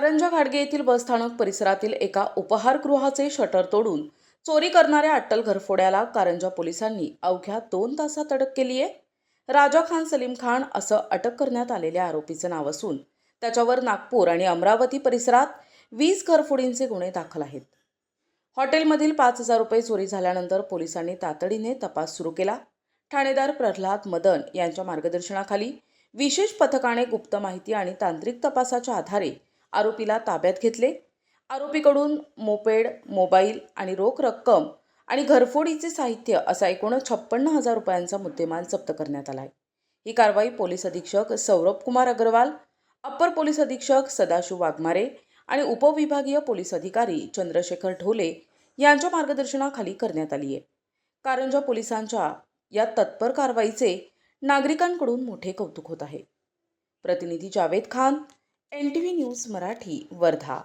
कारंजा घाटगे येथील बसस्थानक परिसरातील एका उपहारगृहाचे शटर तोडून चोरी करणाऱ्या अट्टल घरफोड्याला कारंजा पोलिसांनी अवघ्या 2 तासात अटक केली आहे। राजा खान सलीम खान असं अटक करण्यात आलेल्या आरोपीचं नाव असून त्याच्यावर नागपूर आणि अमरावती परिसरात 20 घरफोडींचे गुन्हे दाखल आहेत। हॉटेलमधील 5,000 रुपये चोरी झाल्यानंतर पोलिसांनी तातडीने तपास सुरू केला। ठाणेदार प्रल्हाद मदन यांच्या मार्गदर्शनाखाली विशेष पथकाने गुप्त माहिती आणि तांत्रिक तपासाच्या आधारे आरोपीला ताब्यात घेतले। आरोपीकडून मोपेड, मोबाईल आणि रोख रक्कम आणि घरफोडीचे साहित्य असा एकूण 56,000 रुपयांचा मुद्देमाल जप्त करण्यात आला आहे। ही कारवाई पोलीस अधीक्षक सौरभ कुमार अग्रवाल, अप्पर पोलीस अधीक्षक सदाशिव वाघमारे आणि उपविभागीय पोलीस अधिकारी चंद्रशेखर ढोले यांच्या मार्गदर्शनाखाली करण्यात आली आहे। कारंजा पोलिसांच्या या तत्पर कारवाईचे नागरिकांकडून मोठे कौतुक होत आहे। प्रतिनिधी जावेद खान, NTV न्यूज मराठी, वर्धा।